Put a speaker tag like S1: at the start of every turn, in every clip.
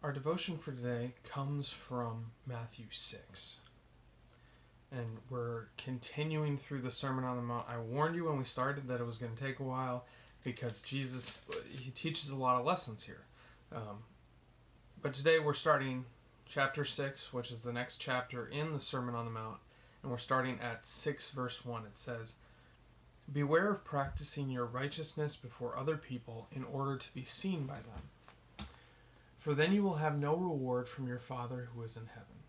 S1: Our devotion for today comes from Matthew 6. And we're continuing through the Sermon on the Mount. I warned you when we started that it was going to take a while because Jesus, he teaches a lot of lessons here. But today we're starting chapter 6, which is the next chapter in the Sermon on the Mount. And we're starting at 6 verse 1. It says, "Beware of practicing your righteousness before other people in order to be seen by them. For then you will have no reward from your Father who is in heaven.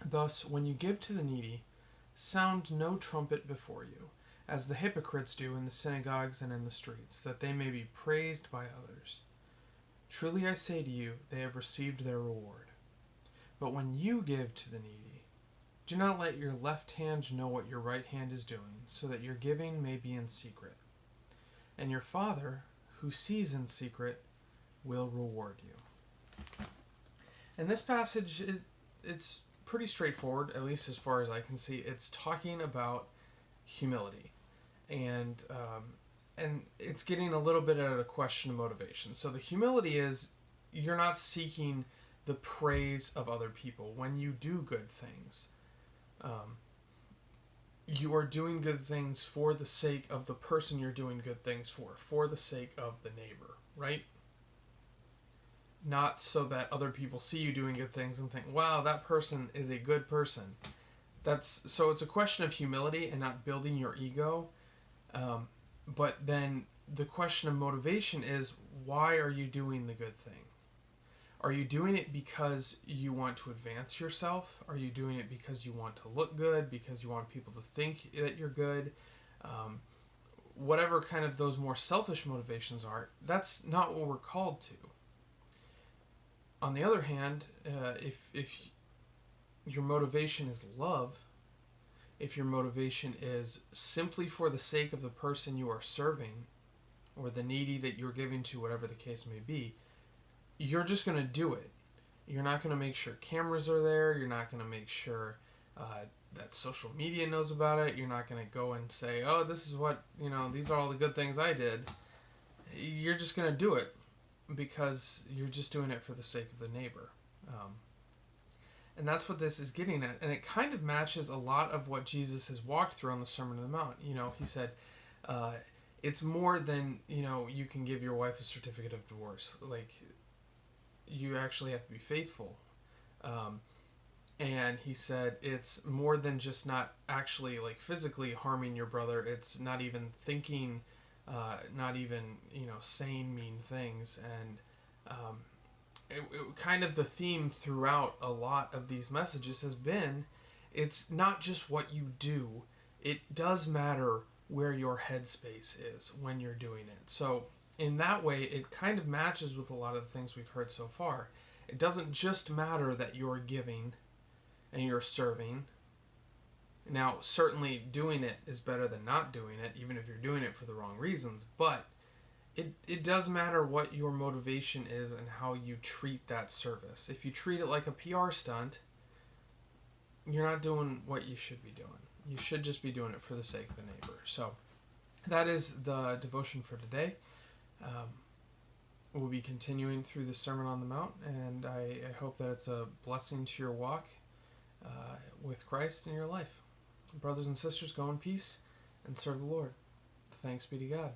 S1: Thus, when you give to the needy, sound no trumpet before you, as the hypocrites do in the synagogues and in the streets, that they may be praised by others. Truly I say to you, they have received their reward. But when you give to the needy, do not let your left hand know what your right hand is doing, so that your giving may be in secret. And your Father, who sees in secret, will reward you." And this passage, it's pretty straightforward, at least as far as I can see. It's talking about humility, and it's getting a little bit at a question of motivation. So the humility is you're not seeking the praise of other people. When you do good things, you are doing good things for the sake of the person you're doing good things for the sake of the neighbor, right? Not so that other people see you doing good things and think, wow, that person is a good person. So it's a question of humility and not building your ego. But then the question of motivation is, why are you doing the good thing? Are you doing it because you want to advance yourself? Are you doing it because you want to look good, because you want people to think that you're good? Whatever kind of those more selfish motivations are, that's not what we're called to. On the other hand, if your motivation is love, if your motivation is simply for the sake of the person you are serving, or the needy that you're giving to, whatever the case may be, you're just going to do it. You're not going to make sure cameras are there. You're not going to make sure that social media knows about it. You're not going to go and say, oh, this is what, these are all the good things I did. You're just going to do it because you're just doing it for the sake of the neighbor. And that's what this is getting at. And it kind of matches a lot of what Jesus has walked through on the Sermon on the Mount. He said, it's more than, you can give your wife a certificate of divorce. Like, you actually have to be faithful. And he said it's more than just not actually, like, physically harming your brother. It's not even thinking, not even, saying mean things. And it kind of the theme throughout a lot of these messages has been, it's not just what you do. It does matter where your headspace is when you're doing it. So in that way, it kind of matches with a lot of the things we've heard so far. It doesn't just matter that you're giving and you're serving. Now, certainly doing it is better than not doing it, even if you're doing it for the wrong reasons, but it does matter what your motivation is and how you treat that service. If you treat it like a PR stunt, you're not doing what you should be doing. You should just be doing it for the sake of the neighbor. So that is the devotion for today. We'll be continuing through the Sermon on the Mount, and I hope that it's a blessing to your walk with Christ in your life. Brothers and sisters, go in peace and serve the Lord. Thanks be to God.